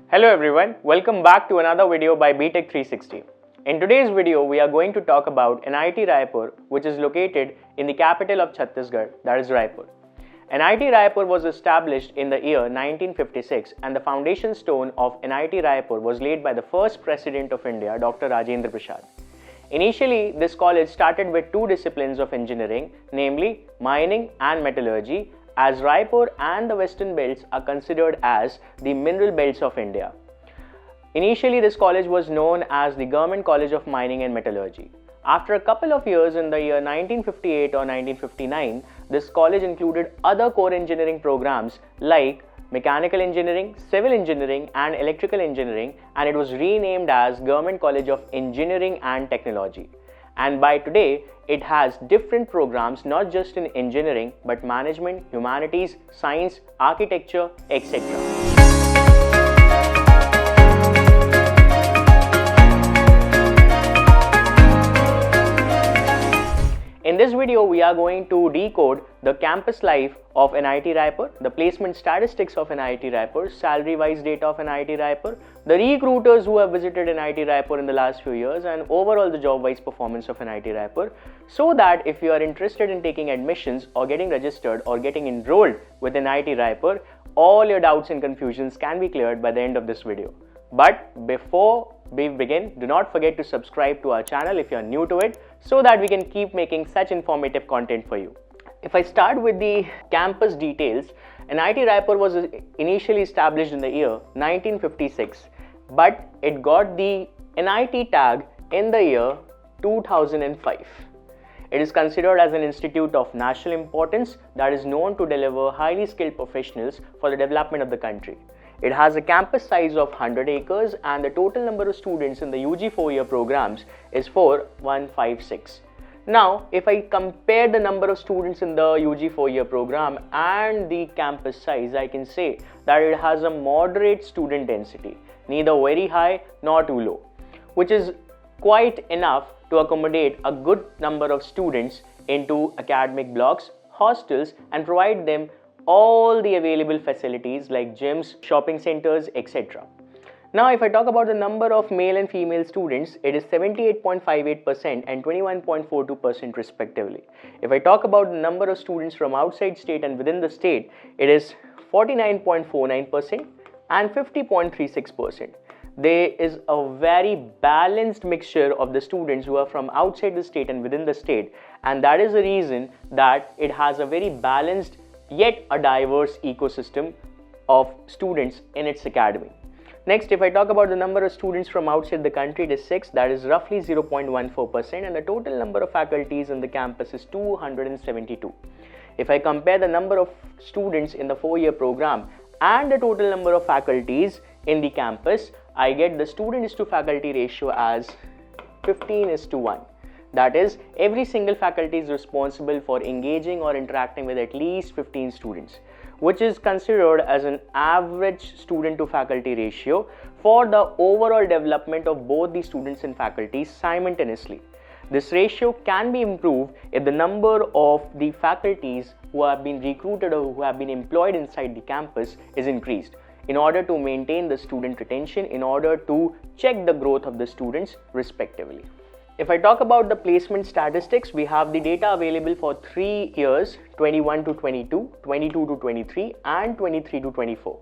Hello everyone, welcome back to another video by BTech 360. In today's video, we are going to talk about NIT Raipur, which is located in the capital of Chhattisgarh, that is Raipur. NIT Raipur was established in the year 1956 and the foundation stone of NIT Raipur was laid by the first President of India, Dr. Rajendra Prasad. Initially, this college started with two disciplines of engineering, namely mining and metallurgy, as Raipur and the western belts are considered as the mineral belts of India. Initially, this college was known as the Government College of Mining and Metallurgy. After a couple of years in the year 1958 or 1959, this college included other core engineering programs like mechanical engineering, civil engineering and electrical engineering, and it was renamed as Government College of Engineering and Technology. And by today, it has different programs not just in engineering but management, humanities, science, architecture, etc. In this video, we are going to decode the campus life of NIT Raipur, the placement statistics of NIT Raipur, salary-wise data of NIT Raipur, the recruiters who have visited NIT Raipur in the last few years, and overall the job-wise performance of NIT Raipur, so that if you are interested in taking admissions or getting registered or getting enrolled with NIT Raipur, all your doubts and confusions can be cleared by the end of this video. But before we begin, do not forget to subscribe to our channel if you are new to it, so that we can keep making such informative content for you. If I start with the campus details, NIT Raipur was initially established in the year 1956, but it got the NIT tag in the year 2005. It is considered as an institute of national importance that is known to deliver highly skilled professionals for the development of the country. It has a campus size of 100 acres and the total number of students in the UG 4-year programs is 4156. Now, if I compare the number of students in the UG 4-year program and the campus size, I can say that it has a moderate student density, neither very high nor too low, which is quite enough to accommodate a good number of students into academic blocks, hostels, and provide them all the available facilities like gyms, shopping centers, etc. Now, if I talk about the number of male and female students, it is 78.58% and 21.42% respectively. If I talk about the number of students from outside state and within the state, it is 49.49% and 50.36%. There is a very balanced mixture of the students who are from outside the state and within the state, and that is the reason that it has a very balanced yet a diverse ecosystem of students in its academy. Next, if I talk about the number of students from outside the country, it is 6, that is roughly 0.14%, and the total number of faculties in the campus is 272. If I compare the number of students in the 4-year program and the total number of faculties in the campus, I get the student to faculty ratio as 15:1. That is, every single faculty is responsible for engaging or interacting with at least 15 students, which is considered as an average student to faculty ratio for the overall development of both the students and faculty simultaneously. This ratio can be improved if the number of the faculties who have been recruited or who have been employed inside the campus is increased, in order to maintain the student retention, in order to check the growth of the students respectively. If I talk about the placement statistics, we have the data available for 3 years, 21 to 22, 22 to 23 and 23 to 24.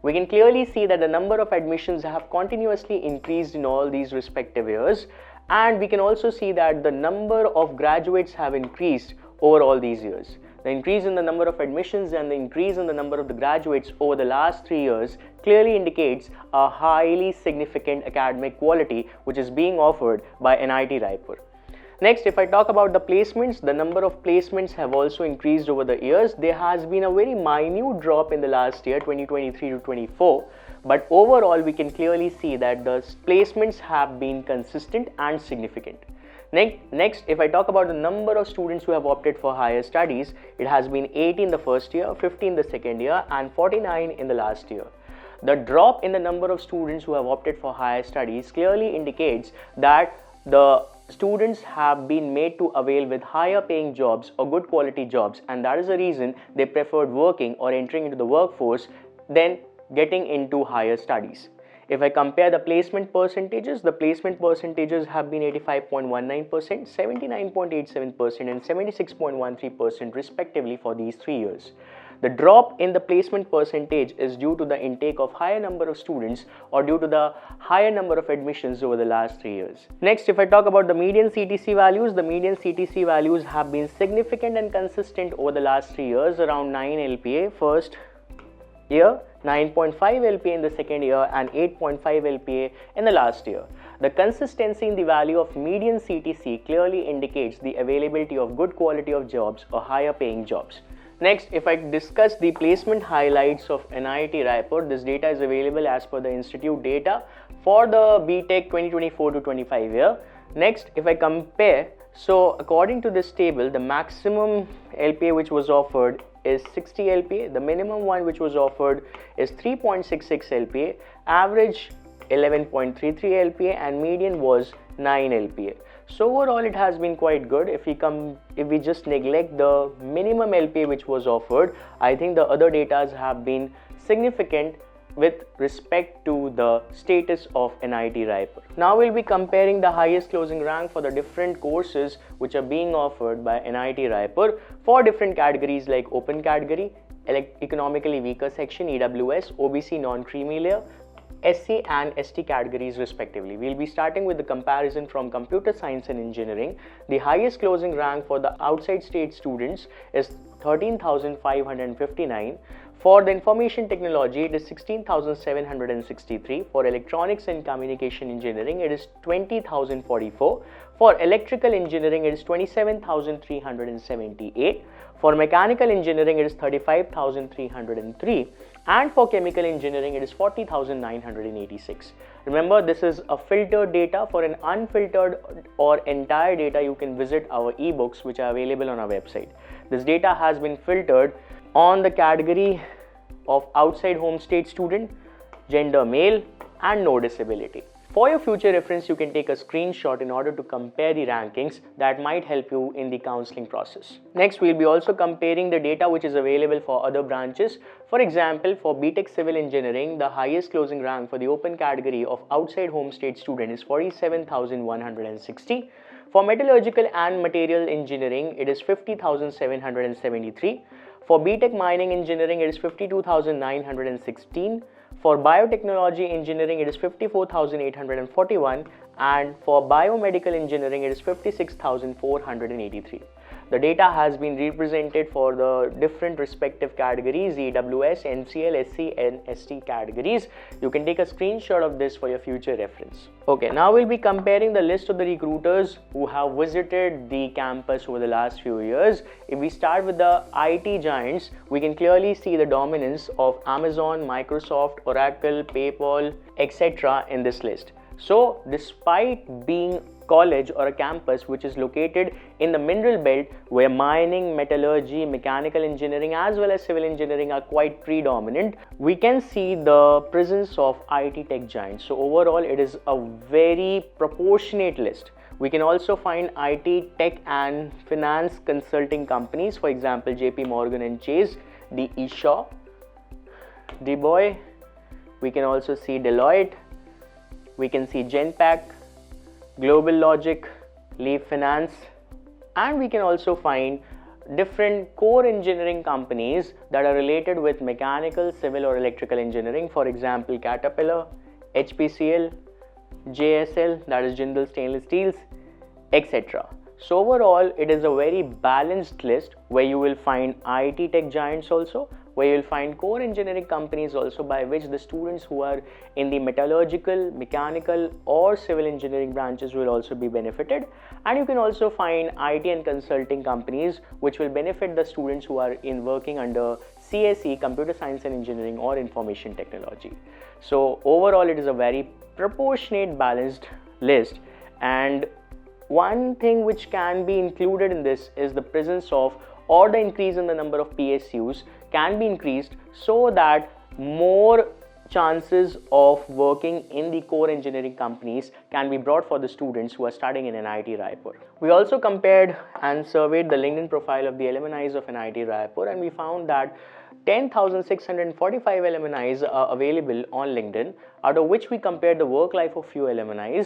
We can clearly see that the number of admissions have continuously increased in all these respective years, and we can also see that the number of graduates have increased over all these years. The increase in the number of admissions and the increase in the number of the graduates over the last 3 years clearly indicates a highly significant academic quality which is being offered by NIT Raipur. Next, if I talk about the placements, the number of placements have also increased over the years. There has been a very minute drop in the last year, 2023 to 24, but overall we can clearly see that the placements have been consistent and significant. Next, if I talk about the number of students who have opted for higher studies, it has been 80 in the first year, 50 in the second year and 49 in the last year. The drop in the number of students who have opted for higher studies clearly indicates that the students have been made to avail with higher paying jobs or good quality jobs, and that is the reason they preferred working or entering into the workforce than getting into higher studies. If I compare the placement percentages have been 85.19%, 79.87% and 76.13% respectively for these 3 years. The drop in the placement percentage is due to the intake of higher number of students or due to the higher number of admissions over the last 3 years. Next, if I talk about the median CTC values, the median CTC values have been significant and consistent over the last 3 years, around 9 LPA first year, 9.5 LPA in the second year and 8.5 LPA in the last year. The consistency in the value of median CTC clearly indicates the availability of good quality of jobs or higher paying jobs. Next, if I discuss the placement highlights of NIT Raipur, this data is available as per the institute data for the BTech 2024 to 25 year. Next, if I compare, so according to this table, the maximum LPA which was offered is 60 LPA, the minimum one which was offered is 3.66 LPA, average 11.33 LPA and median was 9 LPA. So overall it has been quite good. If we just neglect the minimum LPA which was offered, I think the other data have been significant with respect to the status of NIT Raipur. Now we'll be comparing the highest closing rank for the different courses which are being offered by NIT Raipur for different categories like open category, economically weaker section, EWS, OBC non-creamy layer, SC and ST categories respectively. We'll be starting with the comparison from computer science and engineering. The highest closing rank for the outside state students is 13,559. For the information technology, it is 16,763. For electronics and communication engineering, it is 20,044. For electrical engineering, it is 27,378. For mechanical engineering, it is 35,303. And for chemical engineering, it is 40,986. Remember, this is a filtered data. For an unfiltered or entire data, you can visit our ebooks which are available on our website. This data has been filtered on the category of outside home state student, gender male and no disability. For your future reference, you can take a screenshot in order to compare the rankings that might help you in the counseling process. Next, we'll be also comparing the data which is available for other branches. For example, for BTech Civil Engineering, the highest closing rank for the open category of outside home state student is 47,160. For Metallurgical and Material Engineering, it is 50,773. For BTech Mining Engineering, it is 52,916. For Biotechnology Engineering, it is 54,841. And for Biomedical Engineering, it is 56,483. The data has been represented for the different respective categories, EWS, NCL, SC and ST categories. You can take a screenshot of this for your future reference. Okay, now we'll be comparing the list of the recruiters who have visited the campus over the last few years. If we start with the IT giants, we can clearly see the dominance of Amazon, Microsoft, Oracle, PayPal, etc. in this list. So, despite being college or a campus which is located in the mineral belt where mining, metallurgy, mechanical engineering as well as civil engineering are quite predominant, we can see the presence of IT tech giants. So overall it is a very proportionate list. We can also find IT tech and finance consulting companies, for example JP Morgan and Chase, the Eshaw, Deloitte. We can also see Deloitte. We can see Genpact, Global Logic, Leap Finance, and we can also find different core engineering companies that are related with mechanical, civil or electrical engineering, for example Caterpillar, HPCL, JSL, that is Jindal Stainless Steels, etc. So overall it is a very balanced list where you will find IT tech giants also, where you will find core engineering companies also by which the students who are in the metallurgical, mechanical or civil engineering branches will also be benefited, and you can also find IT and consulting companies which will benefit the students who are in working under CSE, computer science and engineering or information technology. So overall it is a very proportionate balanced list, and one thing which can be included in this is the presence of or the increase in the number of PSUs can be increased so that more chances of working in the core engineering companies can be brought for the students who are studying in NIT Raipur. We also compared and surveyed the LinkedIn profile of the alumni of NIT Raipur, and we found that 10,645 alumni are available on LinkedIn, out of which we compare the work life of few alumni.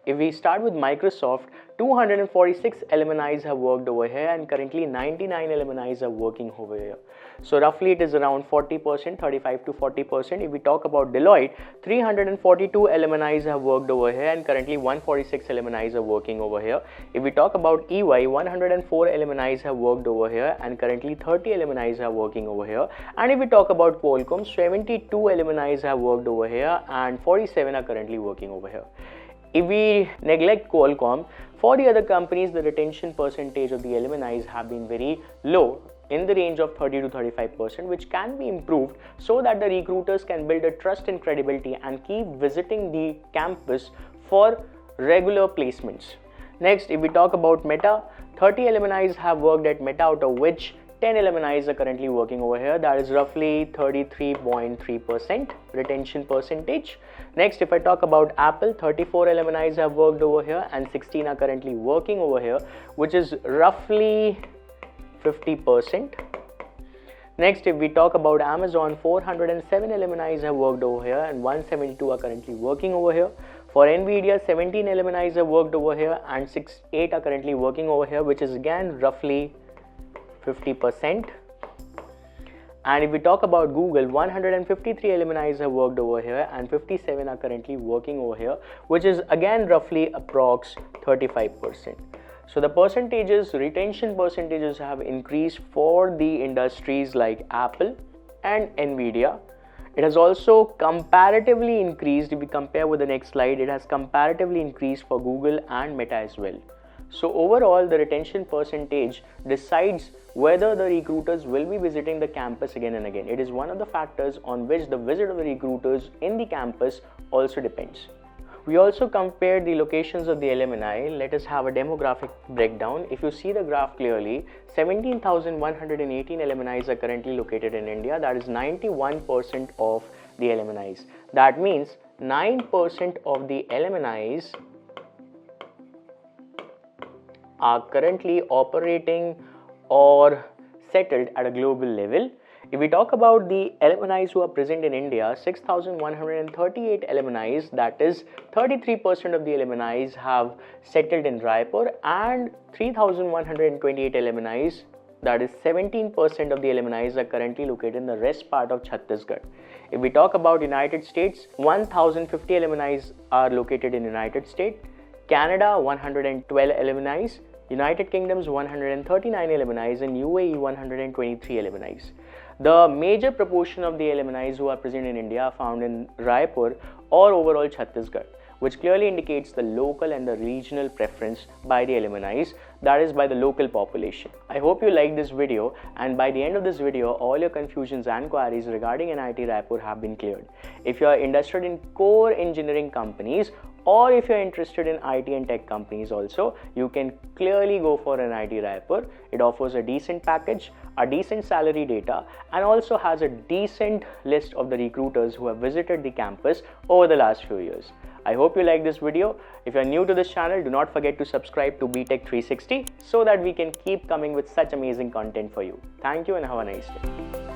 If we start with Microsoft, 246 alumni have worked over here and currently 99 alumni are working over here. So roughly it is around 40%, 35 to 40%. If we talk about Deloitte, 342 alumni have worked over here and currently 146 alumni are working over here. If we talk about EY, 104 alumni have worked over here and currently 30 alumni are working over here. And if we talk about Qualcomm, 72 alumni have worked over here and 47 are currently working over here. If we neglect Qualcomm, for the other companies, the retention percentage of the alumni have been very low, in the range of 30 to 35%, which can be improved so that the recruiters can build a trust and credibility and keep visiting the campus for regular placements. Next, if we talk about Meta, 30 alumni have worked at Meta, out of which 10 alumni are currently working over here. That is roughly 33.3% retention percentage. Next, if I talk about Apple, 34 alumni have worked over here and 16 are currently working over here, which is roughly 50%. Next, if we talk about Amazon, 407 alumni have worked over here and 172 are currently working over here. For Nvidia, 17 alumni have worked over here and 8 are currently working over here, which is again roughly 50%. And if we talk about Google, 153 alumni have worked over here and 57 are currently working over here, which is again roughly approx 35%. So the percentages, retention percentages have increased for the industries like Apple and Nvidia. It has also comparatively increased. If we compare with the next slide, it has comparatively increased for Google and Meta as well. So overall, the retention percentage decides whether the recruiters will be visiting the campus again and again. It is one of the factors on which the visit of the recruiters in the campus also depends. We also compared the locations of the alumni. Let us have a demographic breakdown. If you see the graph clearly, 17,118 alumni are currently located in India. That is 91% of the alumni. That means 9% of the alumni are currently operating or settled at a global level. If we talk about the alumni who are present in India, 6,138 alumni, that is 33% of the alumni have settled in Raipur, and 3,128 alumni, that is 17% of the alumni, are currently located in the rest part of Chhattisgarh. If we talk about United States, 1,050 alumni are located in United States, Canada 112 alumni, United Kingdom's 139 alumni, and UAE 123 alumni. The major proportion of the alumni who are present in India are found in Raipur or overall Chhattisgarh, which clearly indicates the local and the regional preference by the alumni, that is by the local population. I hope you liked this video, and by the end of this video, all your confusions and queries regarding NIT Raipur have been cleared. If you are interested in core engineering companies, or if you're interested in IT and tech companies also, you can clearly go for NIT Raipur. It offers a decent package, a decent salary data, and also has a decent list of the recruiters who have visited the campus over the last few years. I hope you like this video. If you're new to this channel, do not forget to subscribe to BTech 360 so that we can keep coming with such amazing content for you. Thank you and have a nice day.